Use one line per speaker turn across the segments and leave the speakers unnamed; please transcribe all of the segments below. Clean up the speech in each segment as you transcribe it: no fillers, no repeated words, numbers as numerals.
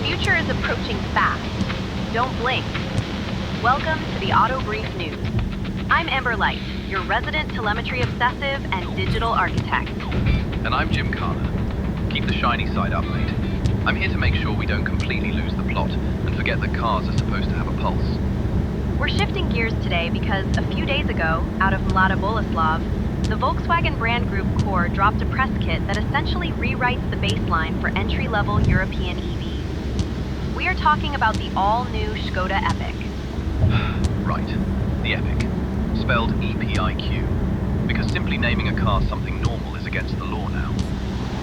future is approaching fast. Don't blink. Welcome to the Auto Brief News. I'm Amber Light, your resident telemetry obsessive and digital architect.
And I'm Jim Carter. Keep the shiny side up, mate. I'm here to make sure we don't completely lose the plot and forget that cars are supposed to have a pulse.
We're shifting gears today because a few days ago, out of Mlada Boleslav, the Volkswagen brand group Core dropped a press kit that essentially rewrites the baseline for entry-level European EVs. We are talking about the all-new Škoda Epiq.
Right, the Epiq. Spelled EPIQ. Because simply naming a car something normal is against the law now.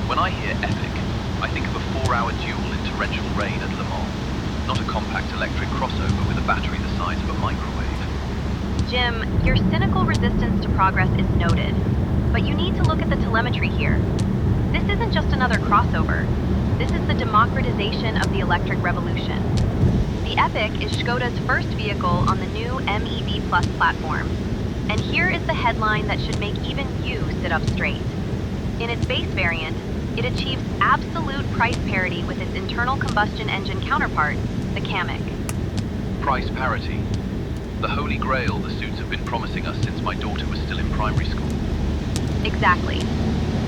When I hear Epiq, I think of a 4-hour duel in torrential rain at Le Mans, not a compact electric crossover with a battery the size of a microwave.
Jim, your cynical resistance to progress is noted, but you need to look at the telemetry here. This isn't just another crossover. This is the democratization of the electric revolution. The Epiq is Škoda's first vehicle on the new MEB Plus platform. And here is the headline that should make even you sit up straight. In its base variant, it achieves absolute price parity with its internal combustion engine counterpart, the Kamiq.
Price parity. The holy grail the suits have been promising us since my daughter was still in primary school.
Exactly.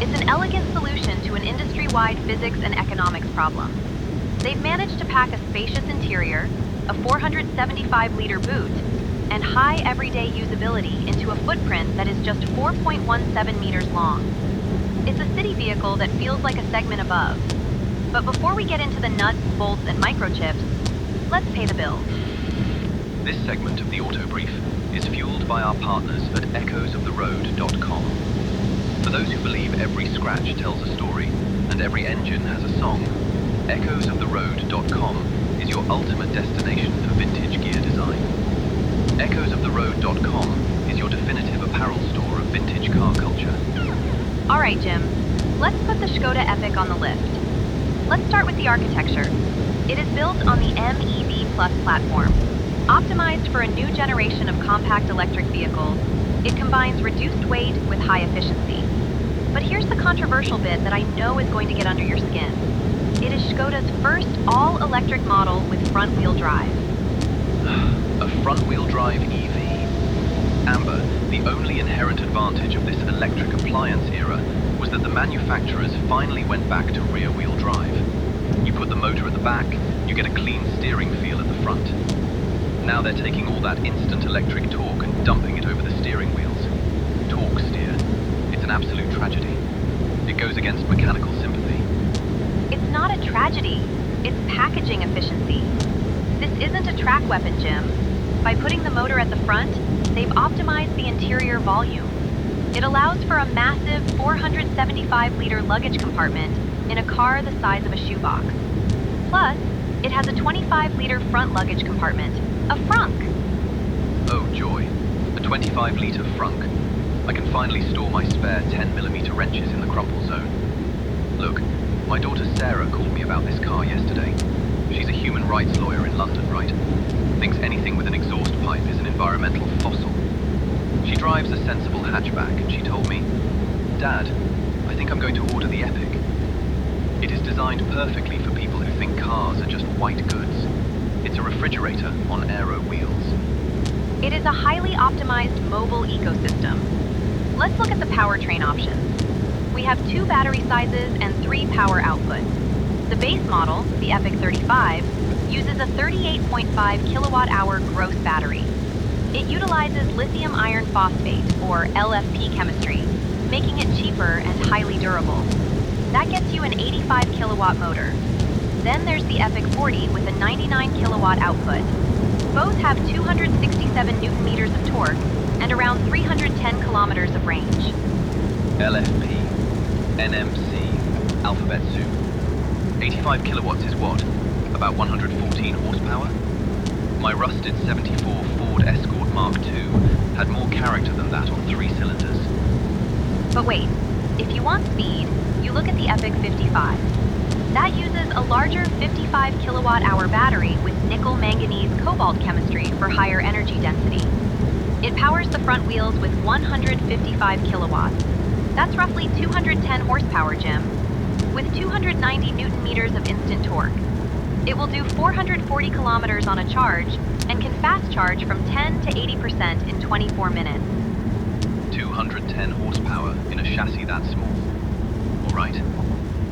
It's an elegant solution to an industry-wide physics and economics problem. They've managed to pack a spacious interior, a 475-liter boot, and high everyday usability into a footprint that is just 4.17 meters long. It's a city vehicle that feels like a segment above. But before we get into the nuts, bolts, and microchips, let's pay the bills.
This segment of the Auto Brief is fueled by our partners at echoesoftheroad.com. For those who believe every scratch tells a story and every engine has a song, echoesoftheroad.com is your ultimate destination for vintage gear design. Echoesoftheroad.com is your definitive apparel store of vintage car culture.
All right, Jim, let's put the Škoda Epiq on the list. Let's start with the architecture. It is built on the MEB Plus platform. Optimized for a new generation of compact electric vehicles, it combines reduced weight with high efficiency. But here's the controversial bit that I know is going to get under your skin. It is Škoda's first all-electric model with front-wheel drive.
A front-wheel drive EV. Amber, the only inherent advantage of this electric appliance era was that the manufacturers finally went back to rear-wheel drive. You put the motor at the back, you get a clean steering feel at the front. Now they're taking all that instant electric torque and dumping it over the steering wheels. Torque steer. It's an absolute tragedy. It goes against mechanical sympathy.
It's not a tragedy. It's packaging efficiency. This isn't a track weapon, Jim. By putting the motor at the front, they've optimized the interior volume. It allows for a massive 475-liter luggage compartment in a car the size of a shoebox. Plus, it has a 25-liter front luggage compartment, a frunk.
Oh, joy. A 25-liter frunk. I can finally store my spare 10mm wrenches in the crumple zone. Look, my daughter Sarah called me about this car yesterday. She's a human rights lawyer in London, right? Thinks anything with an exhaust pipe is an environmental fossil. She drives a sensible hatchback and she told me, Dad, I think I'm going to order the Epiq. It is designed perfectly for people who think cars are just white goods. It's a refrigerator on aero wheels.
It is a highly optimized mobile ecosystem. Let's look at the powertrain options. We have 2 battery sizes and 3 power outputs. The base model, the Epiq 35, uses a 38.5 kilowatt-hour gross battery. It utilizes lithium iron phosphate, or LFP chemistry, making it cheaper and highly durable. That gets you an 85 kilowatt motor. Then there's the Epiq 40 with a 99 kilowatt output. Both have 267 newton meters of torque and around 310 kilometers of range.
LFP, NMC, alphabet soup. 85 kilowatts is what? About 114 horsepower? My rusted 74 Ford Escort Mark II had more character than that on 3 cylinders.
But wait, if you want speed, you look at the Epiq 55. That uses a larger 55 kilowatt-hour battery with nickel manganese cobalt chemistry for higher energy density. It powers the front wheels with 155 kilowatts. That's roughly 210 horsepower, Jim, with 290 newton meters of instant torque. It will do 440 kilometers on a charge and can fast charge from 10 to 80% in 24 minutes.
210 horsepower in a chassis that small. All right.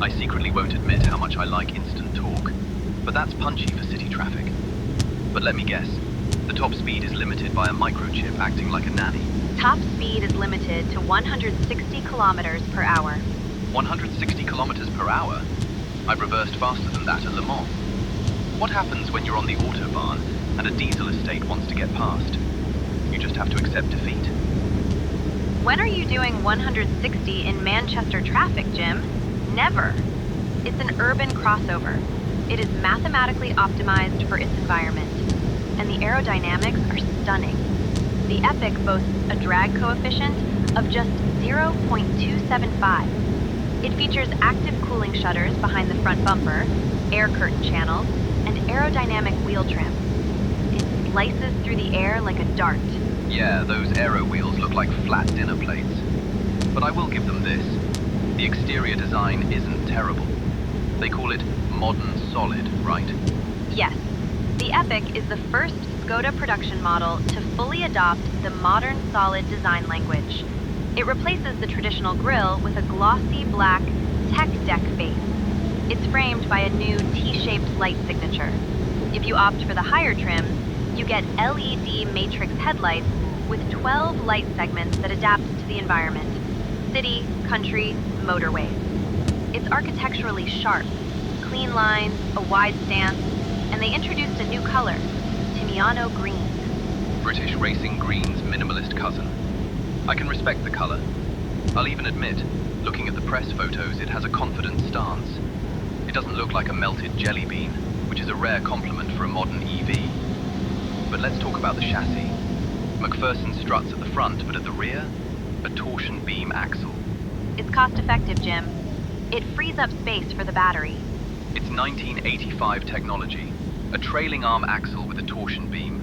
I secretly won't admit how much I like instant torque, but that's punchy for city traffic. But let me guess, the top speed is limited by a microchip acting like a nanny.
Top speed is limited to 160 kilometers per hour.
160 kilometers per hour? I've reversed faster than that at Le Mans. What happens when you're on the Autobahn and a diesel estate wants to get past? You just have to accept defeat.
When are you doing 160 in Manchester traffic, Jim? Never. It's an urban crossover. It is mathematically optimized for its environment, and the aerodynamics are stunning. The Epiq boasts a drag coefficient of just 0.275. It features active cooling shutters behind the front bumper, air curtain channels, and aerodynamic wheel trim. It slices through the air like a dart.
Yeah, those aero wheels look like flat dinner plates. But I will give them this. The exterior design isn't terrible. They call it modern solid, right?
Yes. The Epiq is the first Škoda production model to fully adopt the modern solid design language. It replaces the traditional grille with a glossy black tech deck face. It's framed by a new T-shaped light signature. If you opt for the higher trim, you get LED matrix headlights with 12 light segments that adapt to the environment: city, country, motorways. It's architecturally sharp, clean lines, a wide stance, and they introduced a new color, Timiano green.
British racing green's minimalist cousin. I can respect the color. I'll even admit, looking at the press photos, it has a confident stance. It doesn't look like a melted jelly bean, which is a rare compliment for a modern EV. But let's talk about the chassis. McPherson struts at the front, but at the rear, a torsion beam axle.
It's cost-effective, Jim. It frees up space for the battery.
It's 1985 technology, a trailing arm axle with a torsion beam.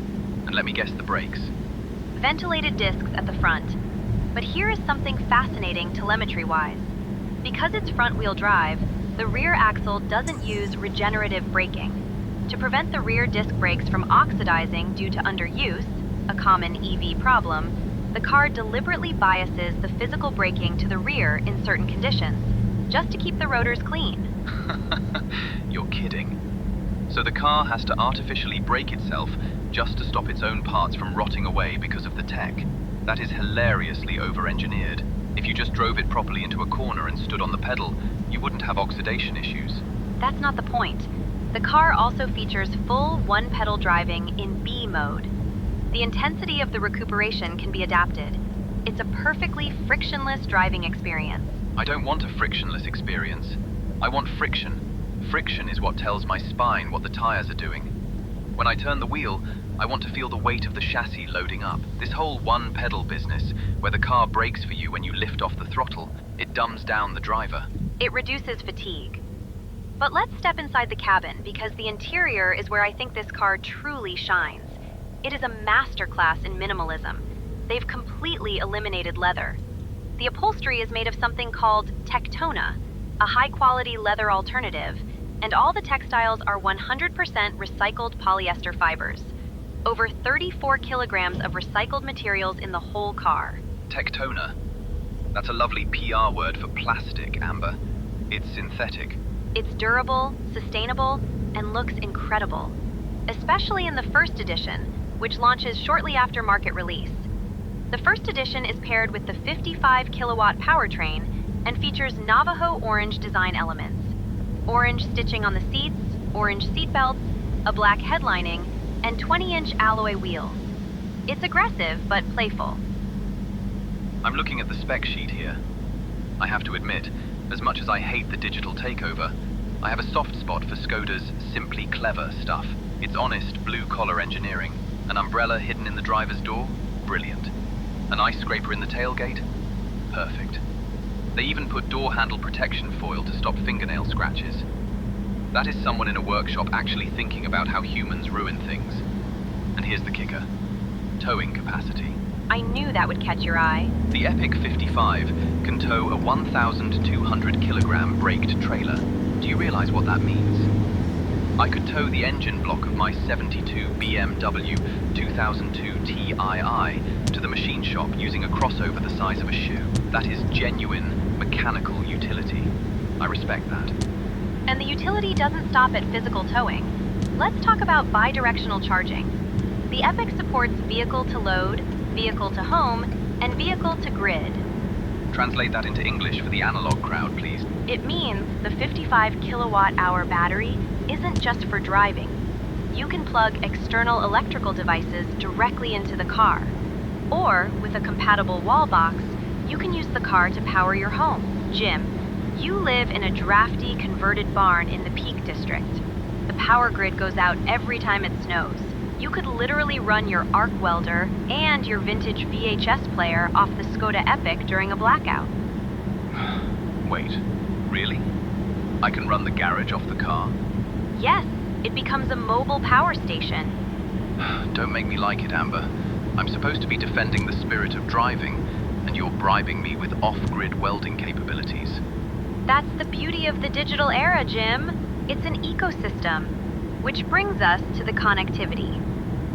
And let me guess the brakes.
Ventilated discs at the front. But here is something fascinating telemetry-wise. Because it's front-wheel drive, the rear axle doesn't use regenerative braking. To prevent the rear disc brakes from oxidizing due to underuse, a common EV problem, the car deliberately biases the physical braking to the rear in certain conditions, just to keep the rotors clean.
You're kidding. So the car has to artificially brake itself just to stop its own parts from rotting away because of the tech. That is hilariously over-engineered. If you just drove it properly into a corner and stood on the pedal, you wouldn't have oxidation issues.
That's not the point. The car also features full one-pedal driving in B mode. The intensity of the recuperation can be adapted. It's a perfectly frictionless driving experience.
I don't want a frictionless experience. I want friction. Friction is what tells my spine what the tires are doing. When I turn the wheel, I want to feel the weight of the chassis loading up. This whole one-pedal business, where the car brakes for you when you lift off the throttle, it dumbs down the driver.
It reduces fatigue. But let's step inside the cabin, because the interior is where I think this car truly shines. It is a masterclass in minimalism. They've completely eliminated leather. The upholstery is made of something called Tectona, a high-quality leather alternative, and all the textiles are 100% recycled polyester fibers. Over 34 kilograms of recycled materials in the whole car.
Tectona. That's a lovely PR word for plastic, Amber. It's synthetic.
It's durable, sustainable, and looks incredible. Especially in the first edition, which launches shortly after market release. The first edition is paired with the 55 kilowatt powertrain and features Navajo orange design elements. Orange stitching on the seats, orange seat belts, a black headlining, and 20-inch alloy wheels. It's aggressive but playful.
I'm looking at the spec sheet here. I have to admit, as much as I hate the digital takeover, I have a soft spot for Škoda's simply clever stuff. It's honest blue-collar engineering. An umbrella hidden in the driver's door? Brilliant. An ice scraper in the tailgate? Perfect. They even put door handle protection foil to stop fingernail scratches. That is someone in a workshop actually thinking about how humans ruin things. And here's the kicker. Towing capacity.
I knew that would catch your eye.
The Epiq 55 can tow a 1,200 kilogram braked trailer. Do you realize what that means? I could tow the engine block of my 72 BMW 2002 Tii to the machine shop using a crossover the size of a shoe. That is genuine mechanical utility. I respect that.
And the utility doesn't stop at physical towing. Let's talk about bi-directional charging. The Epiq supports vehicle to load, vehicle to home, and vehicle to grid.
Translate that into English for the analog crowd, please.
It means the 55 kilowatt-hour battery isn't just for driving. You can plug external electrical devices directly into the car. Or, with a compatible wall box, you can use the car to power your home. Jim, you live in a drafty converted barn in the Peak District. The power grid goes out every time it snows. You could literally run your arc welder and your vintage VHS player off the Škoda Epiq during a blackout.
Wait, really? I can run the garage off the car?
Yes, it becomes a mobile power station.
Don't make me like it, Amber. I'm supposed to be defending the spirit of driving, and you're bribing me with off-grid welding capabilities.
That's the beauty of the digital era, Jim. It's an ecosystem. Which brings us to the connectivity.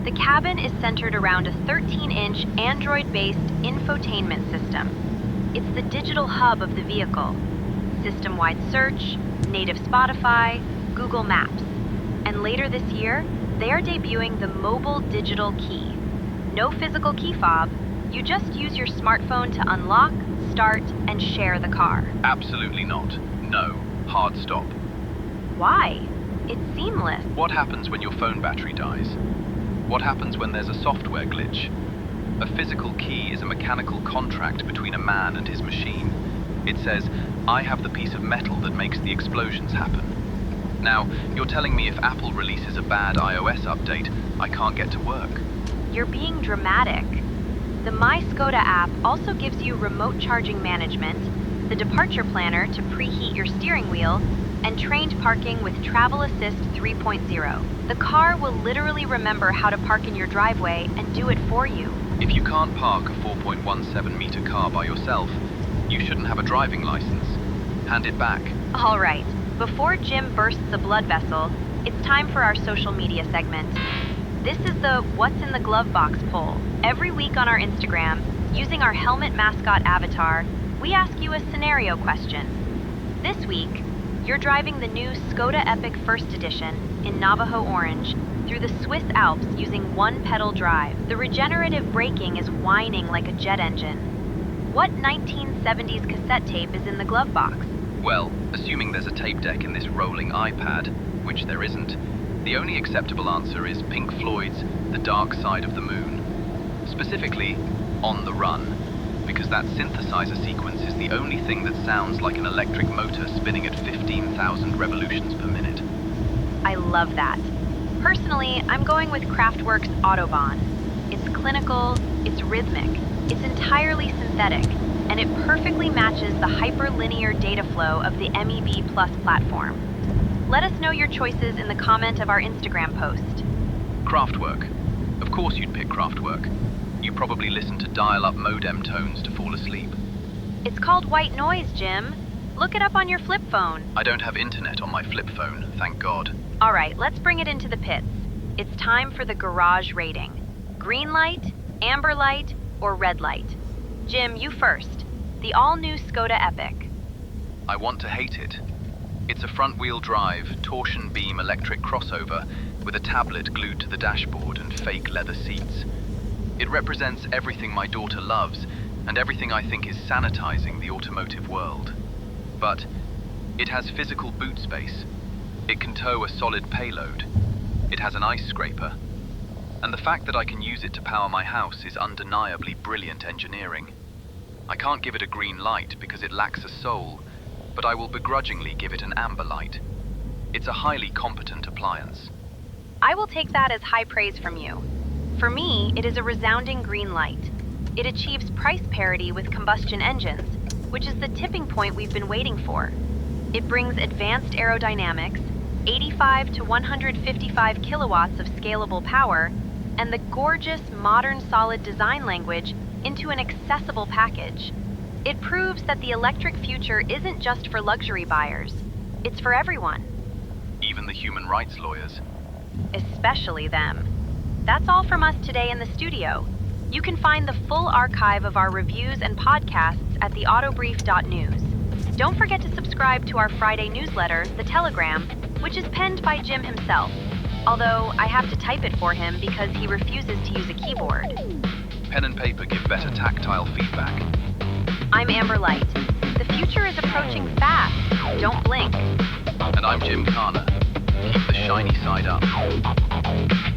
The cabin is centered around a 13-inch Android-based infotainment system. It's the digital hub of the vehicle. System-wide search, native Spotify, Google Maps. And later this year, they are debuting the mobile digital key. No physical key fob. You just use your smartphone to unlock, start, and share the car.
Absolutely not. No. Hard stop.
Why? It's seamless.
What happens when your phone battery dies? What happens when there's a software glitch? A physical key is a mechanical contract between a man and his machine. It says, I have the piece of metal that makes the explosions happen. Now, you're telling me if Apple releases a bad iOS update, I can't get to work.
You're being dramatic. The My Škoda app also gives you remote charging management, the departure planner to preheat your steering wheel, and trained parking with Travel Assist 3.0. The car will literally remember how to park in your driveway and do it for you.
If you can't park a 4.17 meter car by yourself, you shouldn't have a driving license. Hand it back.
All right, before Jim bursts a blood vessel, it's time for our social media segment. This is the What's in the Glove Box poll. Every week on our Instagram, using our helmet mascot avatar, we ask you a scenario question. This week, you're driving the new Škoda Epiq First Edition in Navajo Orange through the Swiss Alps using one-pedal drive. The regenerative braking is whining like a jet engine. What 1970s cassette tape is in the glove box?
Well, assuming there's a tape deck in this rolling iPad, which there isn't, the only acceptable answer is Pink Floyd's The Dark Side of the Moon. Specifically, On the Run, because that synthesizer sequence is the only thing that sounds like an electric motor spinning at 15,000 revolutions per minute.
I love that. Personally, I'm going with Kraftwerk's Autobahn. It's clinical, it's rhythmic, it's entirely synthetic, and it perfectly matches the hyperlinear data flow of the MEB Plus platform. Let us know your choices in the comment of our Instagram post.
Kraftwerk. Of course you'd pick Kraftwerk. You probably listen to dial-up modem tones to fall asleep.
It's called white noise, Jim. Look it up on your flip phone.
I don't have internet on my flip phone, thank God.
All right, let's bring it into the pits. It's time for the garage rating. Green light, amber light, or red light? Jim, you first. The all-new Škoda Epiq.
I want to hate it. It's a front-wheel drive, torsion beam electric crossover with a tablet glued to the dashboard and fake leather seats. It represents everything my daughter loves and everything I think is sanitizing the automotive world. But it has physical boot space. It can tow a solid payload. It has an ice scraper. And the fact that I can use it to power my house is undeniably brilliant engineering. I can't give it a green light because it lacks a soul, but I will begrudgingly give it an amber light. It's a highly competent appliance.
I will take that as high praise from you. For me, it is a resounding green light. It achieves price parity with combustion engines, which is the tipping point we've been waiting for. It brings advanced aerodynamics, 85 to 155 kilowatts of scalable power, and the gorgeous modern solid design language into an accessible package. It proves that the electric future isn't just for luxury buyers. It's for everyone.
even the human rights lawyers.
Especially them. That's all from us today in the studio. You can find the full archive of our reviews and podcasts at theautobrief.news. Don't forget to subscribe to our Friday newsletter, The Telegram, which is penned by Jim himself, although I have to type it for him because he refuses to use a keyboard.
Pen and paper give better tactile feedback.
I'm Amber Light. The future is approaching fast. Don't blink.
And I'm Jim Carner. Keep the shiny side up.